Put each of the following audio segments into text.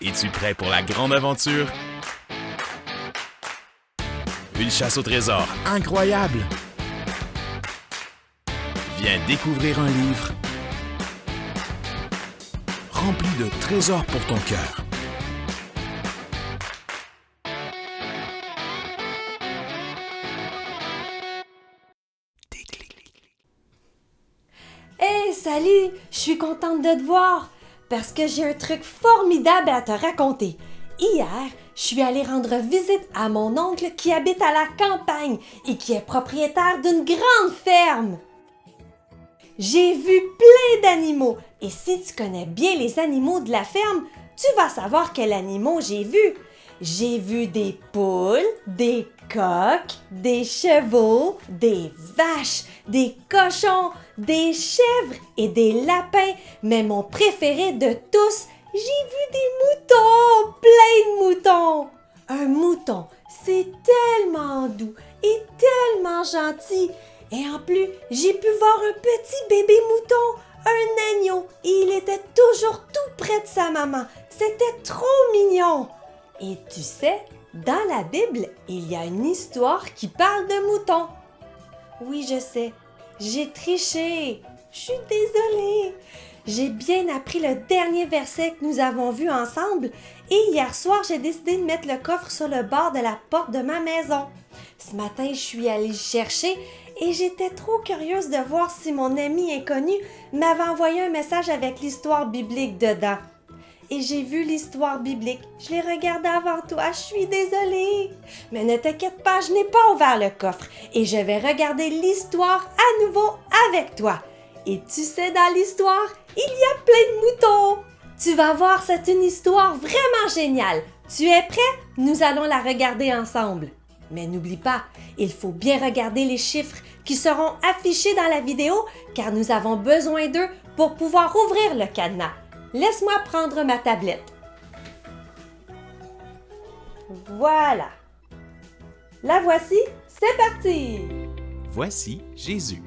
Es-tu prêt pour la grande aventure? Une chasse au trésor incroyable! Viens découvrir un livre rempli de trésors pour ton cœur. Hey, salut! Je suis contente de te voir parce que j'ai un truc formidable à te raconter. Hier, je suis allée rendre visite à mon oncle qui habite à la campagne et qui est propriétaire d'une grande ferme. J'ai vu plein d'animaux et si tu connais bien les animaux de la ferme, tu vas savoir quels animaux j'ai vus. J'ai vu des poules, des coqs, des chevaux, des vaches, des cochons, des chèvres et des lapins. Mais mon préféré de tous, j'ai vu des moutons, plein de moutons. Un mouton, c'est tellement doux et tellement gentil. Et en plus, j'ai pu voir un petit bébé mouton, un agneau, et il était toujours tout près de sa maman. C'était trop mignon. Et tu sais, dans la Bible, il y a une histoire qui parle de moutons. Oui, je sais, j'ai triché. Je suis désolée. J'ai bien appris le dernier verset que nous avons vu ensemble et hier soir, j'ai décidé de mettre le coffre sur le bord de la porte de ma maison. Ce matin, je suis allée le chercher et j'étais trop curieuse de voir si mon ami inconnu m'avait envoyé un message avec l'histoire biblique dedans. Et j'ai vu l'histoire biblique. Je l'ai regardée avant toi, je suis désolée. Mais ne t'inquiète pas, je n'ai pas ouvert le coffre et je vais regarder l'histoire à nouveau avec toi. Et tu sais, dans l'histoire, il y a plein de moutons. Tu vas voir, c'est une histoire vraiment géniale. Tu es prêt? Nous allons la regarder ensemble. Mais n'oublie pas, il faut bien regarder les chiffres qui seront affichés dans la vidéo car nous avons besoin d'eux pour pouvoir ouvrir le cadenas. Laisse-moi prendre ma tablette. Voilà. La voici, c'est parti! Voici Jésus.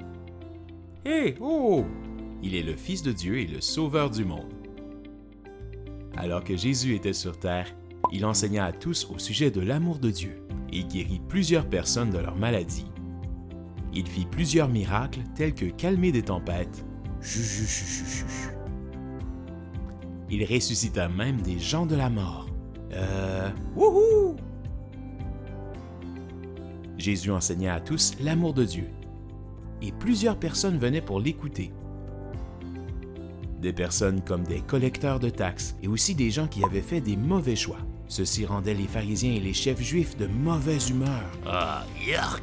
Hé, oh! Il est le Fils de Dieu et le Sauveur du monde. Alors que Jésus était sur terre, il enseigna à tous au sujet de l'amour de Dieu et guérit plusieurs personnes de leurs maladies. Il fit plusieurs miracles tels que calmer des tempêtes. Il ressuscita même des gens de la mort. Wouhou! Jésus enseigna à tous l'amour de Dieu. Et plusieurs personnes venaient pour l'écouter. Des personnes comme des collecteurs de taxes et aussi des gens qui avaient fait des mauvais choix. Ceci rendait les pharisiens et les chefs juifs de mauvaise humeur. Ah, yark!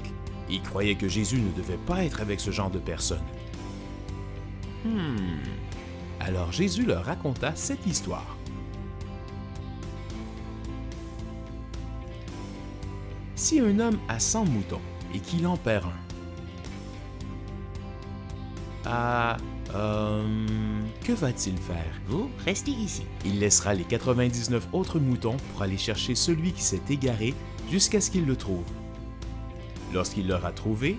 Ils croyaient que Jésus ne devait pas être avec ce genre de personnes. Alors Jésus leur raconta cette histoire. Si un homme a 100 moutons et qu'il en perd un, que va-t-il faire? Vous restez ici. Il laissera les 99 autres moutons pour aller chercher celui qui s'est égaré jusqu'à ce qu'il le trouve. Lorsqu'il l'aura trouvé,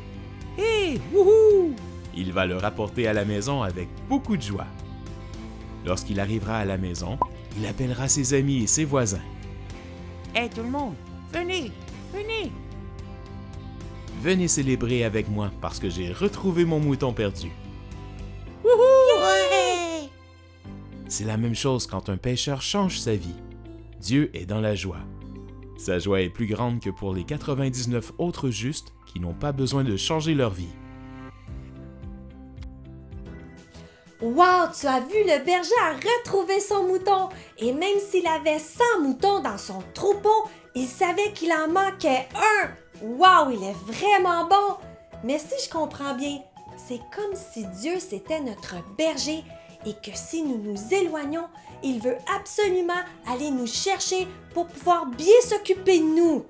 hé, wouhou! Il va le rapporter à la maison avec beaucoup de joie. Lorsqu'il arrivera à la maison, il appellera ses amis et ses voisins. Hé tout le monde, venez, venez! Venez célébrer avec moi parce que j'ai retrouvé mon mouton perdu. Ouais! C'est la même chose quand un pécheur change sa vie. Dieu est dans la joie. Sa joie est plus grande que pour les 99 autres justes qui n'ont pas besoin de changer leur vie. Wow, tu as vu, le berger a retrouvé son mouton. Et même s'il avait 100 moutons dans son troupeau, il savait qu'il en manquait un. Wow, il est vraiment bon. Mais si je comprends bien, c'est comme si Dieu c'était notre berger et que si nous nous éloignons, il veut absolument aller nous chercher pour pouvoir bien s'occuper de nous.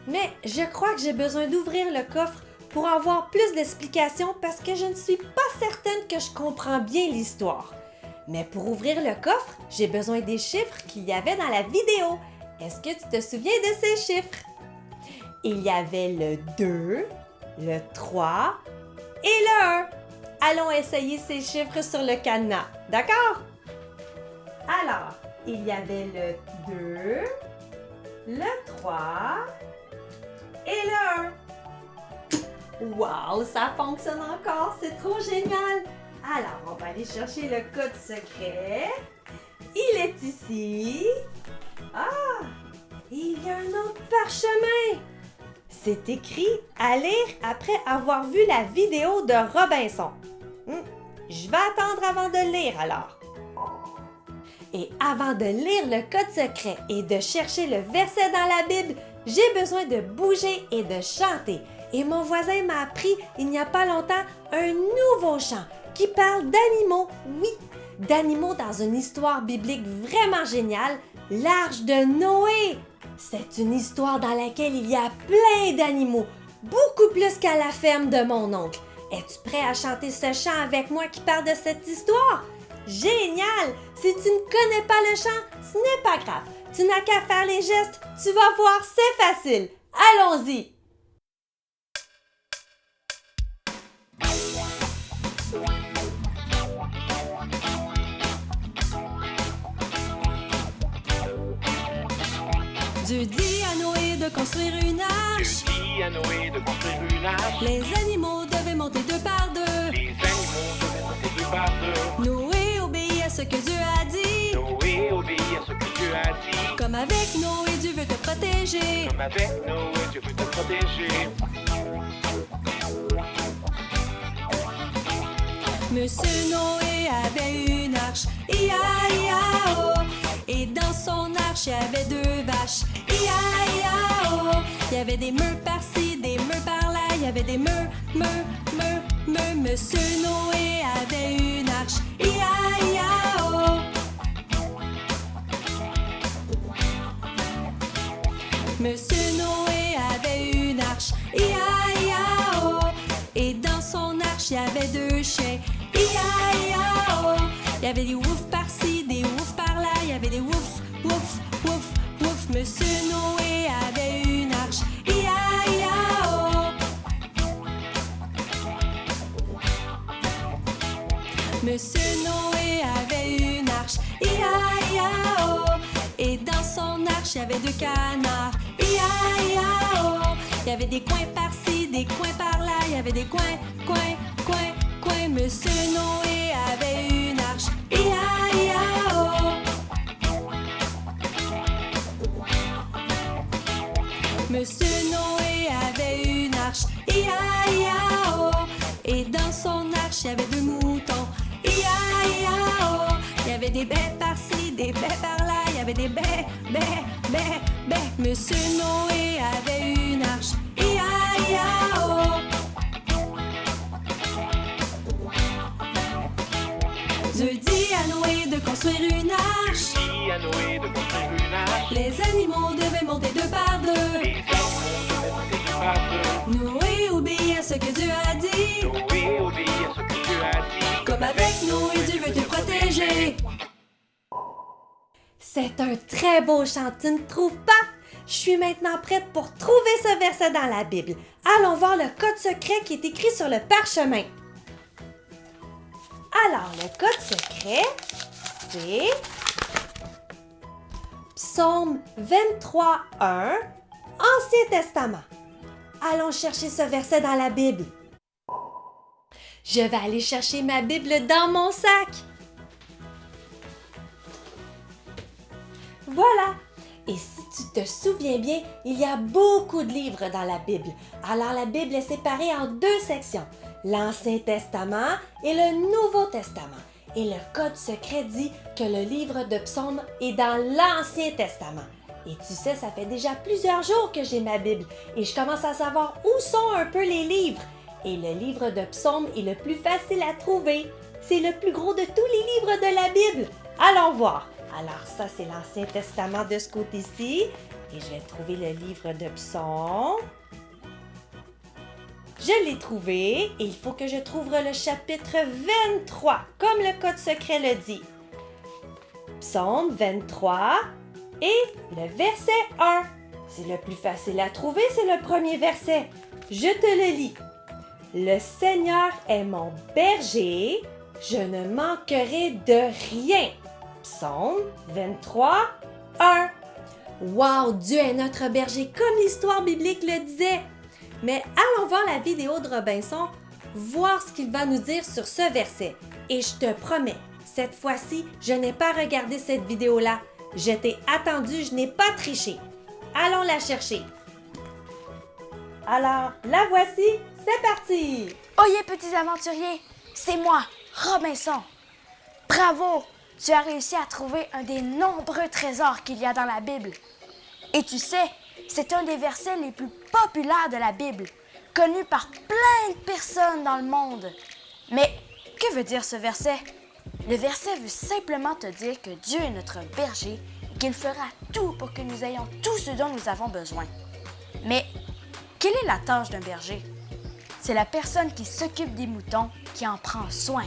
Mais je crois que j'ai besoin d'ouvrir le coffre pour avoir plus d'explications parce que je ne suis pas certaine que je comprends bien l'histoire. Mais pour ouvrir le coffre, j'ai besoin des chiffres qu'il y avait dans la vidéo. Est-ce que tu te souviens de ces chiffres? Il y avait le 2, le 3 et le 1. Allons essayer ces chiffres sur le cadenas, d'accord? Alors, il y avait le 2, le 3 et le 1. Wow, ça fonctionne encore, c'est trop génial! Alors, on va aller chercher le code secret. Il est ici. Ah! Il y a un autre parchemin. C'est écrit à lire après avoir vu la vidéo de Robinson. Je vais attendre avant de le lire alors. Et avant de lire le code secret et de chercher le verset dans la Bible, j'ai besoin de bouger et de chanter. Et mon voisin m'a appris il n'y a pas longtemps un nouveau chant qui parle d'animaux, oui, d'animaux dans une histoire biblique vraiment géniale, l'Arche de Noé. C'est une histoire dans laquelle il y a plein d'animaux, beaucoup plus qu'à la ferme de mon oncle. Es-tu prêt à chanter ce chant avec moi qui parle de cette histoire? Génial! Si tu ne connais pas le chant, ce n'est pas grave. Tu n'as qu'à faire les gestes, tu vas voir, c'est facile. Allons-y! Dieu dit à Noé de construire une arche. Dieu dit à Noé de construire une arche. Les animaux devaient monter deux par deux. Les animaux devaient monter deux par deux. Noé obéit à ce que Dieu a dit. Noé obéit à ce que Dieu a dit. Comme avec Noé, Dieu veut te protéger. Comme avec Noé, Dieu veut te protéger. Monsieur Noé avait une arche, ia-ia-oh. Et dans son arche, il y avait deux vaches, ia-ia-oh. Il y avait des meux par-ci, des meux par-là, il y avait des meux. Monsieur Noé avait une arche, ia-ia-oh. Monsieur Noé avait une arche, ia-ia-oh. Et dans son arche, il y avait deux chiens, ia-ia-oh. Il y avait des woufs par-ci, des woufs par-là, il y avait des woufs. Monsieur Noé avait une arche, ia-ia-oh. Monsieur Noé avait une arche, ia-ia-oh. Et dans son arche, il y avait deux canards, ia-ia-oh. Il y avait des coins par-ci, des coins par-là, il y avait des coins. Monsieur Noé avait une arche, ia-ia-oh. Monsieur Noé avait une arche, ia-ia-oh. Et dans son arche, il y avait deux moutons, ia-ia-oh. Il y avait des baies par-ci, des baies par-là, il y avait des baies. Monsieur Noé avait une arche, ia-ia-oh. Dieu dit à Noé de construire une arche. Dieu dit à Noé de construire une arche. Les animaux devaient monter deux par deux. Les animaux devaient monter deux par deux. Noé obéit à ce que Dieu a dit. Noé obéit à ce que Dieu a dit. Comme avec Noé, Dieu veut te protéger. C'est un très beau chant, tu ne trouves pas? Je suis maintenant prête pour trouver ce verset dans la Bible. Allons voir le code secret qui est écrit sur le parchemin. Alors, le code secret, c'est Psaume 23:1, Ancien Testament. Allons chercher ce verset dans la Bible. Je vais aller chercher ma Bible dans mon sac. Voilà. Et si tu te souviens bien, il y a beaucoup de livres dans la Bible. Alors la Bible est séparée en deux sections, l'Ancien Testament et le Nouveau Testament. Et le code secret dit que le livre de Psaume est dans l'Ancien Testament. Et tu sais, ça fait déjà plusieurs jours que j'ai ma Bible et je commence à savoir où sont un peu les livres. Et le livre de Psaume est le plus facile à trouver. C'est le plus gros de tous les livres de la Bible. Allons voir. Alors ça, c'est l'Ancien Testament de ce côté-ci. Et je vais trouver le livre de Psaume. Je l'ai trouvé et il faut que je trouve le chapitre 23, comme le code secret le dit. Psaume 23 et le verset 1. C'est le plus facile à trouver, c'est le premier verset. Je te le lis. Le Seigneur est mon berger, je ne manquerai de rien. Psaume 23, 1. Wow, Dieu est notre berger, comme l'histoire biblique le disait. Mais allons voir la vidéo de Robinson, voir ce qu'il va nous dire sur ce verset. Et je te promets, cette fois-ci, je n'ai pas regardé cette vidéo-là. Je t'ai attendu, je n'ai pas triché. Allons la chercher. Alors, la voici, c'est parti! Oyez, petits aventuriers, c'est moi, Robinson. Bravo, tu as réussi à trouver un des nombreux trésors qu'il y a dans la Bible. Et tu sais, c'est un des versets les plus populaires de la Bible, connu par plein de personnes dans le monde. Mais que veut dire ce verset? Le verset veut simplement te dire que Dieu est notre berger et qu'il fera tout pour que nous ayons tout ce dont nous avons besoin. Mais quelle est la tâche d'un berger? C'est la personne qui s'occupe des moutons qui en prend soin.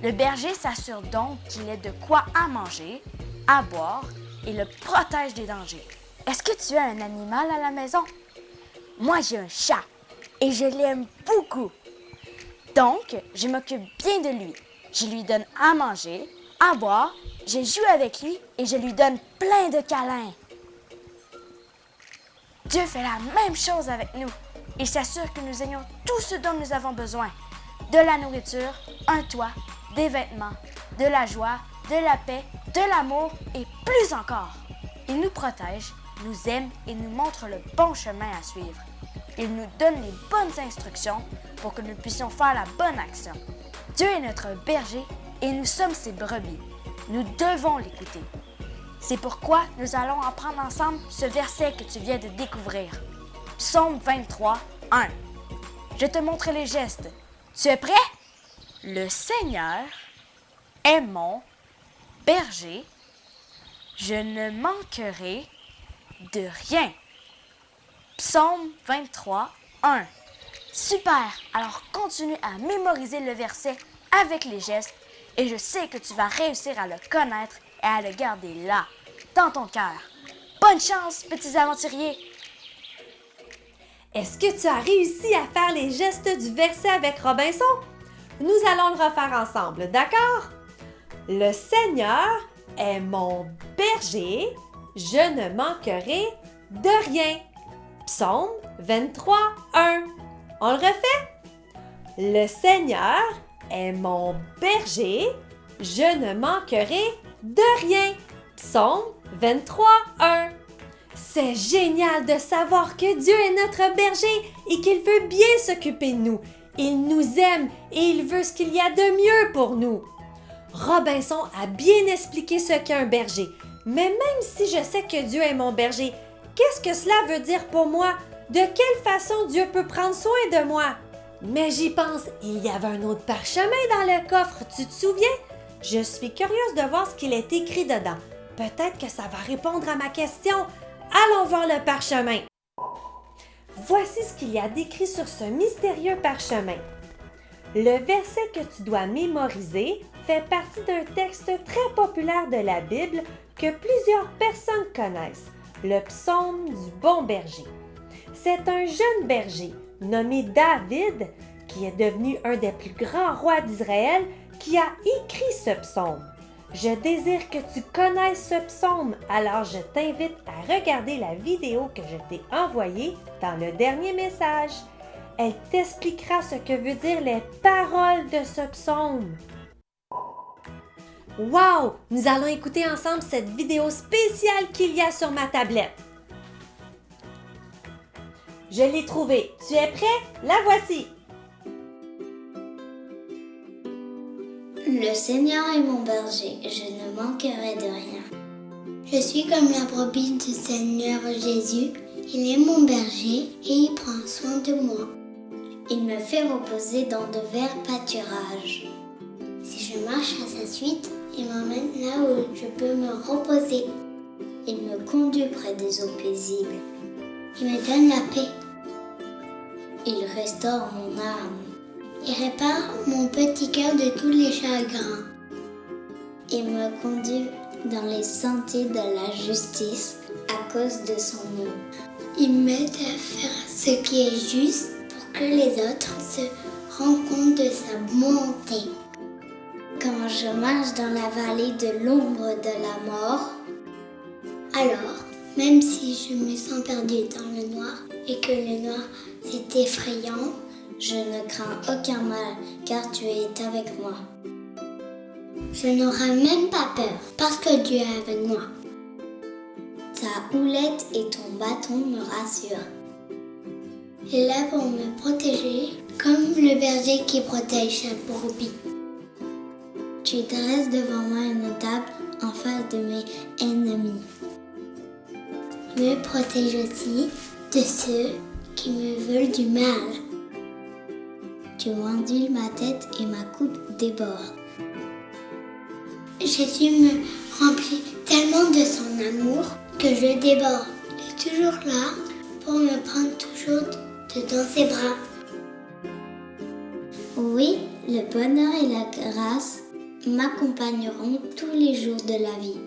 Le berger s'assure donc qu'il ait de quoi à manger, à boire et le protège des dangers. Est-ce que tu as un animal à la maison? Moi, j'ai un chat et je l'aime beaucoup. Donc, je m'occupe bien de lui. Je lui donne à manger, à boire, je joue avec lui et je lui donne plein de câlins. Dieu fait la même chose avec nous. Il s'assure que nous ayons tout ce dont nous avons besoin. De la nourriture, un toit, des vêtements, de la joie, de la paix, de l'amour et plus encore. Il nous protège, nous aime et nous montre le bon chemin à suivre. Il nous donne les bonnes instructions pour que nous puissions faire la bonne action. Dieu est notre berger et nous sommes ses brebis. Nous devons l'écouter. C'est pourquoi nous allons apprendre ensemble ce verset que tu viens de découvrir. Psaume 23, 1. Je te montre les gestes. Tu es prêt? Le Seigneur est mon berger. Je ne manquerai de rien. Psaume 23, 1. Super! Alors continue à mémoriser le verset avec les gestes et je sais que tu vas réussir à le connaître et à le garder là, dans ton cœur. Bonne chance, petits aventuriers! Est-ce que tu as réussi à faire les gestes du verset avec Robinson? Nous allons le refaire ensemble, d'accord? Le Seigneur est mon berger, je ne manquerai de rien. Psaume 23, 1. On le refait? Le Seigneur est mon berger, je ne manquerai de rien. Psaume 23, 1. C'est génial de savoir que Dieu est notre berger et qu'il veut bien s'occuper de nous. Il nous aime et il veut ce qu'il y a de mieux pour nous. Robinson a bien expliqué ce qu'est un berger, mais même si je sais que Dieu est mon berger, qu'est-ce que cela veut dire pour moi? De quelle façon Dieu peut prendre soin de moi? Mais j'y pense, il y avait un autre parchemin dans le coffre, tu te souviens? Je suis curieuse de voir ce qu'il est écrit dedans. Peut-être que ça va répondre à ma question. Allons voir le parchemin. Voici ce qu'il y a décrit sur ce mystérieux parchemin. Le verset que tu dois mémoriser fait partie d'un texte très populaire de la Bible que plusieurs personnes connaissent, le psaume du bon berger. C'est un jeune berger nommé David, qui est devenu un des plus grands rois d'Israël, qui a écrit ce psaume. Je désire que tu connaisses ce psaume, alors je t'invite à regarder la vidéo que je t'ai envoyée dans le dernier message. Elle t'expliquera ce que veut dire les paroles de ce psaume. Wow! Nous allons écouter ensemble cette vidéo spéciale qu'il y a sur ma tablette. Je l'ai trouvée. Tu es prêt? La voici! Le Seigneur est mon berger, je ne manquerai de rien. Je suis comme la brebis du Seigneur Jésus. Il est mon berger et il prend soin de moi. Il me fait reposer dans de verts pâturages. Si je marche à sa suite, il m'emmène là où je peux me reposer. Il me conduit près des eaux paisibles. Il me donne la paix. Il restaure mon âme. Il répare mon petit cœur de tous les chagrins. Il me conduit dans les sentiers de la justice à cause de son nom. Il m'aide à faire ce qui est juste pour que les autres se rendent compte de sa bonté. quand je marche dans la vallée de l'ombre de la mort, alors, même si je me sens perdue dans le noir et que le noir c'est effrayant, je ne crains aucun mal car tu es avec moi. Je n'aurai même pas peur parce que Dieu est avec moi. Ta houlette et ton bâton me rassurent. Il est là pour me protéger comme le berger qui protège sa brebis. Tu dresses devant moi une table en face de mes ennemis. Me protège aussi de ceux qui me veulent du mal. Tu ondules ma tête et ma coupe déborde. Jésus me remplit tellement de son amour que je déborde. Il est toujours là pour me prendre toujours dans ses bras. Oui, le bonheur et la grâce m'accompagneront tous les jours de la vie.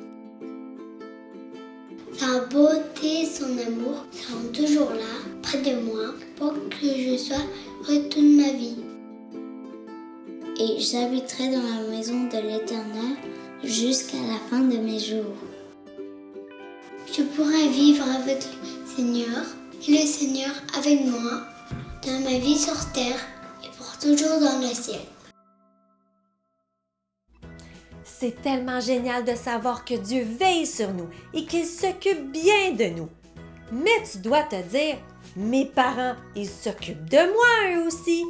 Sa beauté et son amour seront toujours là, près de moi, pour que je sois heureux toute ma vie. Et j'habiterai dans la maison de l'Éternel jusqu'à la fin de mes jours. Je pourrai vivre avec le Seigneur et le Seigneur avec moi dans ma vie sur terre et pour toujours dans le ciel. C'est tellement génial de savoir que Dieu veille sur nous et qu'il s'occupe bien de nous. Mais tu dois te dire, mes parents, ils s'occupent de moi eux aussi.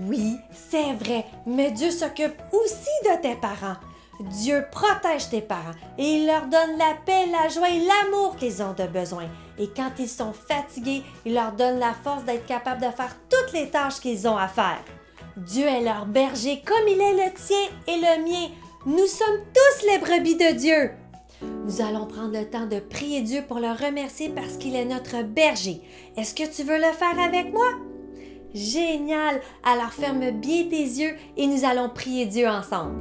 Oui, c'est vrai, mais Dieu s'occupe aussi de tes parents. Dieu protège tes parents et il leur donne la paix, la joie et l'amour qu'ils ont de besoin. Et quand ils sont fatigués, il leur donne la force d'être capables de faire toutes les tâches qu'ils ont à faire. Dieu est leur berger comme il est le tien et le mien. Nous sommes tous les brebis de Dieu. Nous allons prendre le temps de prier Dieu pour le remercier parce qu'il est notre berger. Est-ce que tu veux le faire avec moi? Génial! Alors ferme bien tes yeux et nous allons prier Dieu ensemble.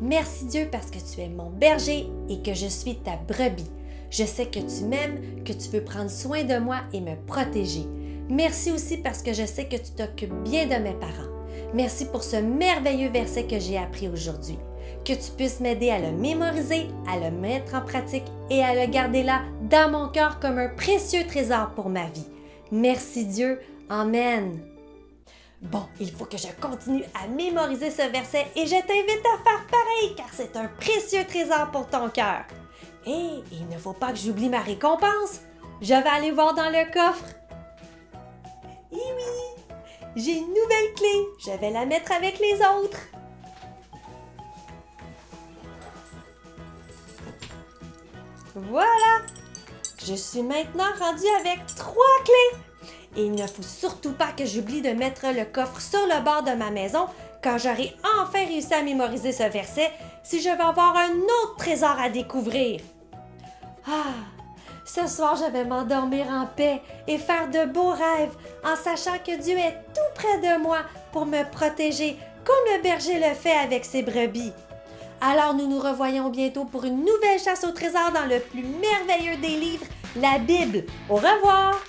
Merci Dieu parce que tu es mon berger et que je suis ta brebis. Je sais que tu m'aimes, que tu veux prendre soin de moi et me protéger. Merci aussi parce que je sais que tu t'occupes bien de mes parents. Merci pour ce merveilleux verset que j'ai appris aujourd'hui. Que tu puisses m'aider à le mémoriser, à le mettre en pratique et à le garder là dans mon cœur comme un précieux trésor pour ma vie. Merci Dieu. Amen. Bon, il faut que je continue à mémoriser ce verset et je t'invite à faire pareil car c'est un précieux trésor pour ton cœur. Et il ne faut pas que j'oublie ma récompense. Je vais aller voir dans le coffre. Et oui, j'ai une nouvelle clé. Je vais la mettre avec les autres. Voilà! Je suis maintenant rendue avec 3 clés. Et il ne faut surtout pas que j'oublie de mettre le coffre sur le bord de ma maison quand j'aurai enfin réussi à mémoriser ce verset si je veux avoir un autre trésor à découvrir. Ah! Ce soir, je vais m'endormir en paix et faire de beaux rêves en sachant que Dieu est tout près de moi pour me protéger comme le berger le fait avec ses brebis. Alors nous nous revoyons bientôt pour une nouvelle chasse au trésor dans le plus merveilleux des livres, la Bible. Au revoir!